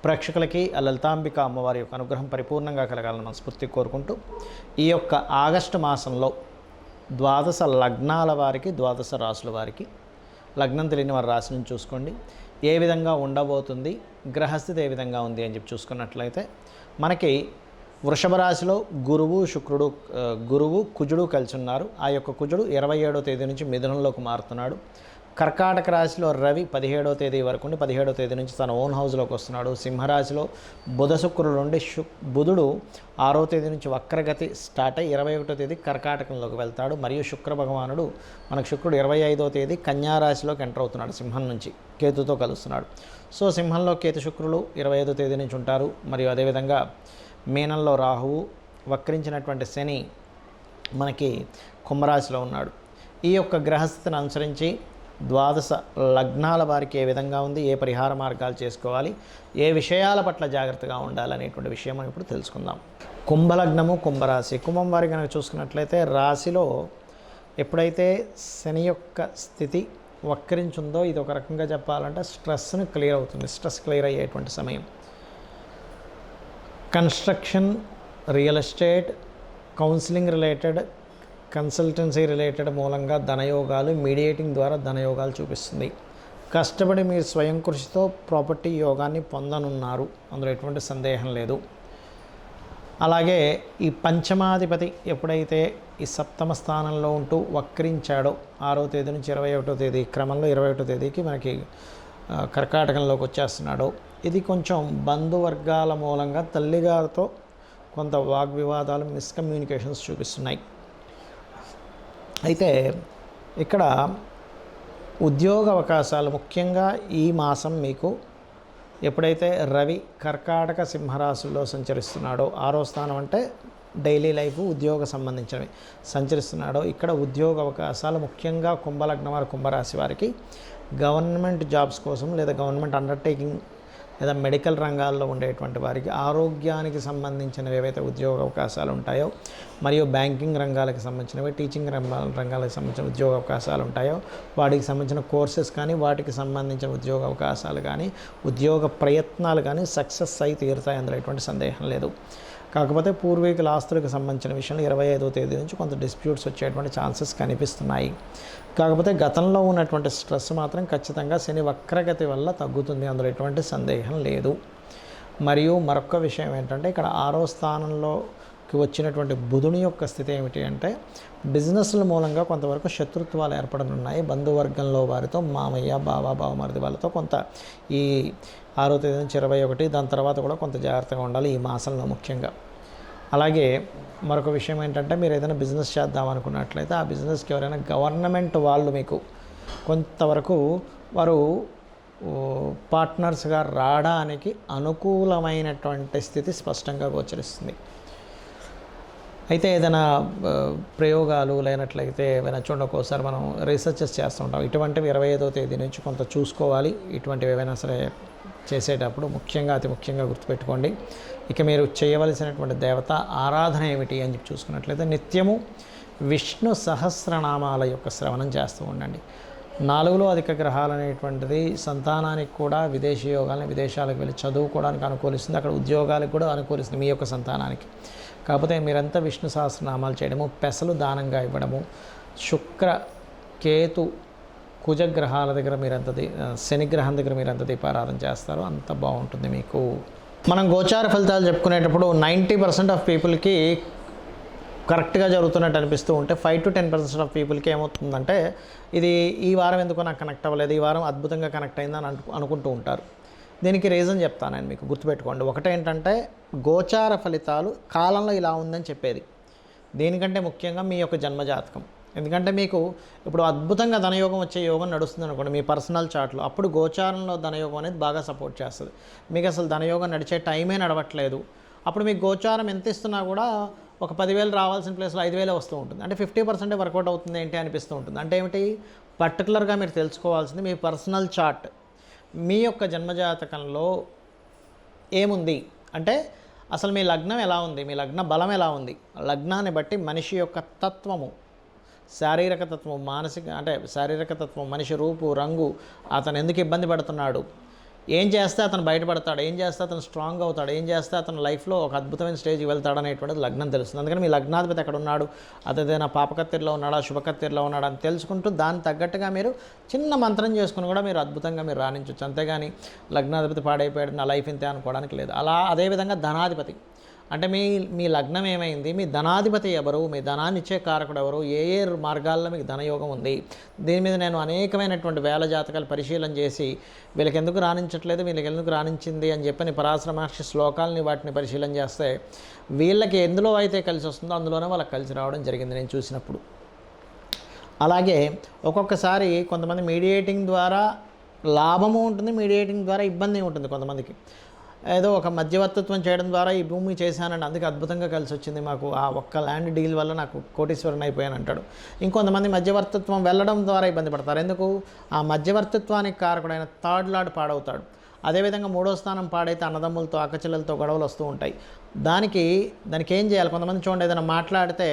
ప్రేక్షకులకి ఆ లలితాంబిక అమ్మవారి యొక్క అనుగ్రహం పరిపూర్ణంగా కలగాలని మనస్ఫూర్తిగా కోరుకుంటూ, ఈ యొక్క ఆగస్టు మాసంలో ద్వాదశ లగ్నాల వారికి, ద్వాదశ రాసుల వారికి, లగ్నం తెలియని వారి రాశి నుంచి చూసుకోండి ఏ విధంగా ఉండబోతుంది, గ్రహస్థితి ఏ విధంగా ఉంది అని చెప్పి చూసుకున్నట్లయితే మనకి వృషభ రాశిలో గురువు కుజుడు కలిసి ఉన్నారు. ఆ యొక్క కుజుడు 27వ తేదీ నుంచి మిథునంలోకి మారుతున్నాడు. కర్కాటక రాశిలో రవి 17వ తేదీ వరకు ఉండి 17వ తేదీ నుంచి తన ఓన్ హౌస్లోకి వస్తున్నాడు. సింహరాశిలో బుధ శుక్రుడు ఉండి బుధుడు 6వ తేదీ నుంచి వక్రగతి స్టార్ట్ అయ్యి 21వ తేదీ కర్కాటకంలోకి వెళ్తాడు. మరియు శుక్ర భగవానుడు శుక్రుడు 25వ తేదీ కన్యారాశిలోకి ఎంటర్ అవుతున్నాడు. సింహం నుంచి కేతుతో కలుస్తున్నాడు. సో సింహంలో కేతు శుక్రులు 25వ తేదీ నుంచి ఉంటారు. మరియు అదేవిధంగా మీనంలో రాహువు, వక్రించినటువంటి శని మనకి కుంభరాశిలో ఉన్నాడు. ఈ యొక్క గ్రహస్థితిని అనుసరించి ద్వాదశ లగ్నాల వారికి ఏ విధంగా ఉంది, ఏ పరిహార మార్గాలు చేసుకోవాలి, ఏ విషయాల పట్ల జాగ్రత్తగా ఉండాలనేటువంటి విషయం మనం ఇప్పుడు తెలుసుకుందాం. కుంభలగ్నము, కుంభరాశి. కుంభం వారి కనుక చూసుకున్నట్లయితే రాశిలో ఎప్పుడైతే శని యొక్క స్థితి వక్రించుందో ఇది ఒక రకంగా చెప్పాలంటే స్ట్రెస్ను క్లియర్ అవుతుంది. స్ట్రెస్ క్లియర్ అయ్యేటువంటి సమయం. Construction, real estate, counselling related, consultancy related మూలంగా ధనయోగాలు, మీడియేటింగ్ ద్వారా ధనయోగాలు చూపిస్తుంది. కష్టపడి మీరు స్వయం కృషితో ప్రాపర్టీ యోగాన్ని పొందనున్నారు, అందులో ఎటువంటి సందేహం లేదు. అలాగే ఈ పంచమాధిపతి ఎప్పుడైతే ఈ సప్తమ స్థానంలో ఉంటూ వక్రించాడో 6వ తేదీ నుంచి 21వ తేదీ క్రమంలో 21వ తేదీకి మనకి కర్కాటకంలోకి వచ్చేస్తున్నాడు. ఇది కొంచెం బంధువర్గాల మూలంగా తల్లిగారితో కొంత వాగ్వివాదాలు, మిస్కమ్యూనికేషన్స్ చూపిస్తున్నాయి. అయితే ఇక్కడ ఉద్యోగ అవకాశాలు ముఖ్యంగా ఈ మాసం మీకు ఎప్పుడైతే రవి కర్కాటక సింహరాశుల్లో సంచరిస్తున్నాడో, 6వ స్థానం అంటే డైలీ లైఫ్ ఉద్యోగ సంబంధించినవి సంచరిస్తున్నాడో, ఇక్కడ ఉద్యోగ అవకాశాలు ముఖ్యంగా కుంభలగ్నం వారి, కుంభరాశి వారికి గవర్నమెంట్ జాబ్స్ కోసం లేదా గవర్నమెంట్ అండర్టేకింగ్ లేదా మెడికల్ రంగాల్లో ఉండేటువంటి వారికి ఆరోగ్యానికి సంబంధించినవి ఏవైతే ఉద్యోగ అవకాశాలు ఉంటాయో, మరియు బ్యాంకింగ్ రంగాలకు సంబంధించినవి, టీచింగ్ రంగాలకు సంబంధించిన ఉద్యోగ అవకాశాలు ఉంటాయో వాటికి సంబంధించిన కోర్సెస్ కానీ, వాటికి సంబంధించిన ఉద్యోగ అవకాశాలు కానీ, ఉద్యోగ ప్రయత్నాలు కానీ సక్సెస్ అయి తీరుతాయి, అందులో ఎటువంటి సందేహం లేదు. కాకపోతే పూర్వీకుల ఆస్తులకు సంబంధించిన విషయంలో 25వ తేదీ నుంచి కొంత డిస్ప్యూట్స్ వచ్చేటువంటి ఛాన్సెస్ కనిపిస్తున్నాయి. కాకపోతే గతంలో ఉన్నటువంటి స్ట్రెస్ మాత్రం ఖచ్చితంగా శని వక్రగతి వల్ల తగ్గుతుంది, అందులో ఎటువంటి సందేహం లేదు. మరియు మరొక విషయం ఏంటంటే ఇక్కడ 6వ స్థానంలోకి వచ్చినటువంటి బుధుని యొక్క స్థితి ఏమిటి అంటే బిజినెస్ల మూలంగా కొంతవరకు శత్రుత్వాలు ఏర్పడనున్నాయి. బంధువర్గంలో వారితో, మామయ్య, బావమరిది వాళ్ళతో కొంత ఈ 6వ తేదీ నుంచి 21, దాని తర్వాత కూడా కొంత జాగ్రత్తగా ఉండాలి ఈ మాసంలో ముఖ్యంగా. అలాగే మరొక విషయం ఏంటంటే మీరు ఏదైనా బిజినెస్ చేద్దాం అనుకున్నట్లయితే ఆ బిజినెస్కి ఎవరైనా గవర్నమెంట్ వాళ్ళు మీకు కొంతవరకు వారు పార్ట్నర్స్గా రావడానికి అనుకూలమైనటువంటి స్థితి స్పష్టంగా గోచరిస్తుంది. అయితే ఏదైనా ప్రయోగాలు లేనట్లయితే ఏమైనా చూడకోసారి మనం రీసెర్చెస్ చేస్తూ ఉంటాం. ఇటువంటివి 25వ తేదీ నుంచి కొంత చూసుకోవాలి. ఇటువంటివి ఏవైనా సరే చేసేటప్పుడు ముఖ్యంగా అతి ముఖ్యంగా గుర్తుపెట్టుకోండి. ఇక మీరు చేయవలసినటువంటి దేవత ఆరాధన ఏమిటి అని చెప్పి చూసుకున్నట్లయితే నిత్యము విష్ణు సహస్రనామాల యొక్క శ్రవణం చేస్తూ ఉండండి. 4లో అధిక గ్రహాలు అనేటువంటిది సంతానానికి కూడా విదేశీ యోగాలని, విదేశాలకు వెళ్ళి చదువుకోవడానికి అనుకూలిస్తుంది, అక్కడ ఉద్యోగాలకు కూడా అనుకూలిస్తుంది మీ యొక్క సంతానానికి. కాకపోతే మీరంతా విష్ణు సహస్రనామాలు చేయడము, పెసలు దానంగా ఇవ్వడము, శుక్ర కేతు కుజగ్రహాల దగ్గర మీరంత శనిగ్రహం దగ్గర మీరంత దీపారాధన చేస్తారో అంత బాగుంటుంది మీకు. మనం గోచార ఫలితాలు చెప్పుకునేటప్పుడు 90% ఆఫ్ పీపుల్కి కరెక్ట్గా జరుగుతున్నట్టు అనిపిస్తూ ఉంటే 5 to 10% ఆఫ్ పీపుల్కి ఏమవుతుందంటే ఇది ఈ వారం ఎందుకో నాకు కనెక్ట్ అవ్వలేదు, ఈ వారం అద్భుతంగా కనెక్ట్ అయిందని అనుకుంటూ ఉంటారు. దీనికి రీజన్ చెప్తాను నేను మీకు, గుర్తుపెట్టుకోండి. ఒకటేంటంటే గోచార ఫలితాలు కాలంలో ఇలా ఉందని చెప్పేది, దీనికంటే ముఖ్యంగా మీ యొక్క జన్మజాతకం. ఎందుకంటే మీకు ఇప్పుడు అద్భుతంగా ధనయోగం వచ్చే యోగం నడుస్తుంది అనుకోండి మీ పర్సనల్ చార్ట్లో, అప్పుడు గోచారంలో ధనయోగం అనేది బాగా సపోర్ట్ చేస్తుంది. మీకు అసలు ధనయోగం నడిచే టైమే నడవట్లేదు, అప్పుడు మీకు గోచారం ఎంత ఇస్తున్నా కూడా ఒక 10,000 రావాల్సిన ప్లేస్లో 5,000 వస్తూ ఉంటుంది. అంటే 50% వర్కౌట్ అవుతుంది ఏంటి అనిపిస్తూ ఉంటుంది. అంటే ఏమిటి, పర్టికులర్గా మీరు తెలుసుకోవాల్సింది మీ పర్సనల్ చార్ట్, మీ యొక్క జన్మజాతకంలో ఏముంది అంటే అసలు మీ లగ్నం ఎలా ఉంది, మీ లగ్న బలం ఎలా ఉంది. లగ్నాన్ని బట్టి మనిషి యొక్క తత్వము, శారీరక తత్వం, మానసిక అంటే శారీరక తత్వం, మనిషి రూపు రంగు, అతను ఎందుకు ఇబ్బంది పడుతున్నాడు, ఏం చేస్తే అతను బయటపడతాడు, ఏం చేస్తే అతను స్ట్రాంగ్ అవుతాడు, ఏం చేస్తే అతను లైఫ్లో ఒక అద్భుతమైన స్టేజ్కి వెళ్తాడు అనేటువంటిది లగ్నం తెలుస్తుంది. అందుకని మీ లగ్నాధిపతి ఎక్కడ ఉన్నాడు, అదేదైనా పాపకత్తిరిలో ఉన్నాడా శుభకత్తిరిలో ఉన్నాడా అని తెలుసుకుంటూ దానికి తగ్గట్టుగా మీరు చిన్న మంత్రం చేసుకుని కూడా మీరు అద్భుతంగా మీరు రాణించవచ్చు. అంతేగాని లగ్నాధిపతి పాడైపోయాడు నా లైఫ్ ఇంతే అనుకోవడానికి లేదు. అదేవిధంగా ధనాధిపతి అంటే మీ లగ్నం ఏమైంది, మీ ధనాధిపతి ఎవరు, మీ ధనాన్ని ఇచ్చే కారకుడు ఎవరు, ఏ మార్గాల్లో మీకు ధనయోగం ఉంది, దీని మీద నేను అనేకమైనటువంటి వేల జాతకాలు పరిశీలన చేసి వీళ్ళకి ఎందుకు రాణించట్లేదు, వీళ్ళకి ఎందుకు రాణించింది అని చెప్పని పరాశర మహర్షి శ్లోకాలని వాటిని పరిశీలన చేస్తే వీళ్ళకి ఎందులో అయితే కలిసి వస్తుందో అందులోనే వాళ్ళకి కలిసి రావడం జరిగింది నేను చూసినప్పుడు. అలాగే ఒక్కొక్కసారి కొంతమంది మీడియేటింగ్ ద్వారా లాభము ఉంటుంది, మీడియేటింగ్ ద్వారా ఇబ్బంది ఉంటుంది. కొంతమందికి ఏదో ఒక మధ్యవర్తిత్వం చేయడం ద్వారా ఈ భూమి చేశానండి అందుకే అద్భుతంగా కలిసి వచ్చింది మాకు, ఆ ఒక్క ల్యాండ్ డీల్ వల్ల నాకు కోటీశ్వరుని అయిపోయాను అంటాడు. ఇంకొంతమంది మధ్యవర్తిత్వం వెళ్ళడం ద్వారా ఇబ్బంది పడతారు. ఎందుకు, ఆ మధ్యవర్తిత్వానికి కారకుడైన థర్డ్ లార్డ్ పాడవుతాడు. అదేవిధంగా 3వ స్థానం పాడైతే అన్నదమ్ములతో అక్కచెల్లెలతో గొడవలు వస్తూ ఉంటాయి. దానికి ఏం చేయాలి, కొంతమంది చూడండి ఏదైనా మాట్లాడితే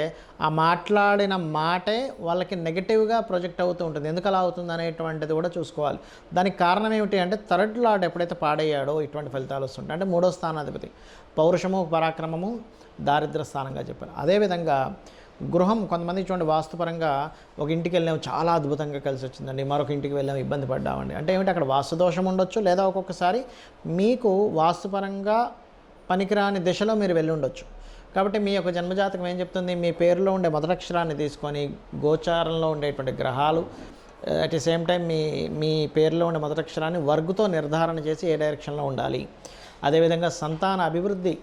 ఆ మాట్లాడిన మాటే వాళ్ళకి నెగిటివ్గా ప్రొజెక్ట్ అవుతూ ఉంటుంది. ఎందుకు అలా అవుతుంది అనేటువంటిది కూడా చూసుకోవాలి. దానికి కారణం ఏమిటి అంటే థర్డ్ లార్డ్ ఎప్పుడైతే పాడయ్యాడో ఇటువంటి ఫలితాలు వస్తుంటాయి. అంటే 3వ స్థానాధిపతి పౌరుషము పరాక్రమము దారిద్ర స్థానంగా చెప్పారు. అదేవిధంగా గృహం, కొంతమంది చూడండి వాస్తుపరంగా ఒక ఇంటికి వెళ్ళాము చాలా అద్భుతంగా కలిసి వచ్చిందండి, మరొక ఇంటికి వెళ్ళాము ఇబ్బంది పడ్డామండి. అంటే ఏమిటి, అక్కడ వాస్తు దోషం ఉండొచ్చు, లేదా ఒక్కొక్కసారి మీకు వాస్తుపరంగా పనికిరాని దిశలో మీరు వెళ్ళి ఉండొచ్చు. కాబట్టి మీ యొక్క జన్మజాతకం ఏం చెప్తుంది, మీ పేరులో ఉండే మొదటక్షరాన్ని తీసుకొని గోచారంలో ఉండేటువంటి గ్రహాలు అట్ ది సేమ్ టైం మీ పేరులో ఉండే మొదటక్షరాన్ని వర్గుతో నిర్ధారణ చేసి ఏ డైరెక్షన్లో ఉండాలి. అదేవిధంగా సంతాన అభివృద్ధి,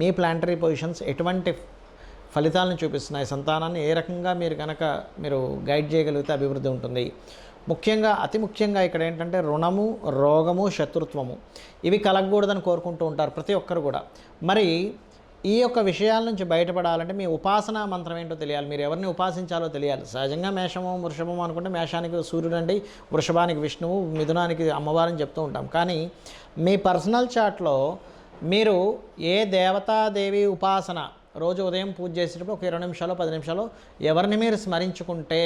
మీ ప్లాంటరీ పొజిషన్స్ ఎటువంటి ఫలితాలను చూపిస్తున్నాయి, సంతానాన్ని ఏ రకంగా మీరు గైడ్ చేయగలిగితే అభివృద్ధి ఉంటుంది. ముఖ్యంగా అతి ముఖ్యంగా ఇక్కడ ఏంటంటే రుణము, రోగము, శత్రుత్వము ఇవి కలగకూడదని కోరుకుంటూ ఉంటారు ప్రతి ఒక్కరు కూడా. మరి ఈ యొక్క విషయాల నుంచి బయటపడాలంటే మీ ఉపాసనా మంత్రం ఏంటో తెలియాలి, మీరు ఎవరిని ఉపాసించాలో తెలియాలి. సహజంగా మేషము వృషభము అనుకుంటే మేషానికి సూర్యుడు అండి, వృషభానికి విష్ణువు, మిథునానికి అమ్మవారిని చెప్తూ ఉంటాం. కానీ మీ పర్సనల్ చార్ట్లో మీరు ఏ దేవతాదేవి ఉపాసన రోజు ఉదయం పూజ చేసేటప్పుడు ఒక 20 నిమిషాలు 10 నిమిషాలు ఎవరిని మీరు స్మరించుకుంటే,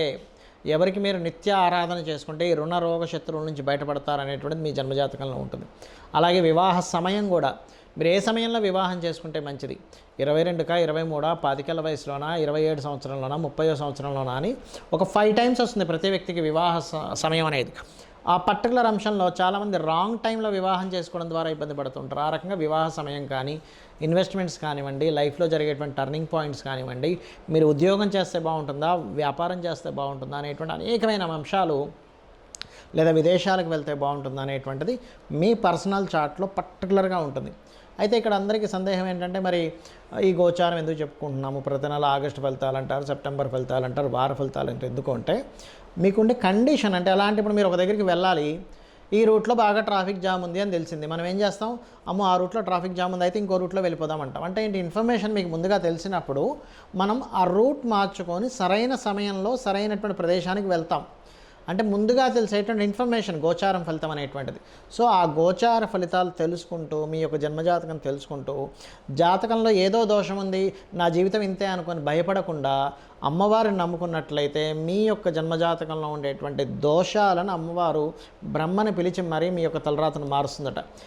ఎవరికి మీరు నిత్య ఆరాధన చేసుకుంటే ఈ రుణ రోగ శత్రువుల నుంచి బయటపడతారనేటువంటిది మీ జన్మజాతకంలో ఉంటుంది. అలాగే వివాహ సమయం కూడా మీరు ఏ సమయంలో వివాహం చేసుకుంటే మంచిది, 22కా 23 25 వయసులోనా 27 సంవత్సరంలోనా 30వ సంవత్సరంలోనా అని ఒక 5 టైమ్స్ వస్తుంది ప్రతి వ్యక్తికి వివాహ సమయం అనేది. ఆ పర్టికులర్ అంశంలో చాలామంది రాంగ్ టైంలో వివాహం చేసుకోవడం ద్వారా ఇబ్బంది పడుతుంటారు. ఆ రకంగా వివాహ సమయం కానీ, ఇన్వెస్ట్మెంట్స్ కానివ్వండి, లైఫ్లో జరిగేటువంటి టర్నింగ్ పాయింట్స్ కానివ్వండి, మీరు ఉద్యోగం చేస్తే బాగుంటుందా, వ్యాపారం చేస్తే బాగుంటుందా అనేటువంటి అనేకమైన అంశాలు, లేదా విదేశాలకు వెళ్తే బాగుంటుందా అనేటువంటిది మీ పర్సనల్ చార్ట్లో పర్టికులర్గా ఉంటుంది. అయితే ఇక్కడ అందరికీ సందేహం ఏంటంటే మరి ఈ గోచారం ఎందుకు చెప్పుకుంటున్నాము, ప్రతి నెల ఆగస్టు ఫలితాలు అంటారు, సెప్టెంబర్ ఫలితాలు అంటారు, వార ఫలితాలు అంటే ఎందుకు అంటే మీకుండే కండిషన్. అంటే అలాంటి ఇప్పుడు మీరు ఒక దగ్గరికి వెళ్ళాలి, ఈ రూట్లో బాగా ట్రాఫిక్ జామ్ ఉంది అని తెలిసింది, మనం ఏం చేస్తాం, అమ్మో ఆ రూట్లో ట్రాఫిక్ జామ్ ఉంది అయితే ఇంకో రూట్లో వెళ్ళిపోదాం అంటాం. అంటే ఏంటి, ఇన్ఫర్మేషన్ మీకు ముందుగా తెలిసినప్పుడు మనం ఆ రూట్ మార్చుకొని సరైన సమయంలో సరైనటువంటి ప్రదేశానికి వెళ్తాం. అంటే ముందుగా తెలిసేటువంటి ఇన్ఫర్మేషన్ గోచారం ఫలితం అనేటువంటిది. సో ఆ గోచార ఫలితాలు తెలుసుకుంటూ మీ యొక్క జన్మజాతకం తెలుసుకుంటూ జాతకంలో ఏదో దోషం ఉంది నా జీవితం ఇంతే అనుకొని భయపడకుండా అమ్మవారిని నమ్ముకున్నట్లయితే మీ యొక్క జన్మజాతకంలో ఉండేటువంటి దోషాలను అమ్మవారు బ్రహ్మని పిలిచి మరీ మీ యొక్క తలరాతను మారుస్తుందట.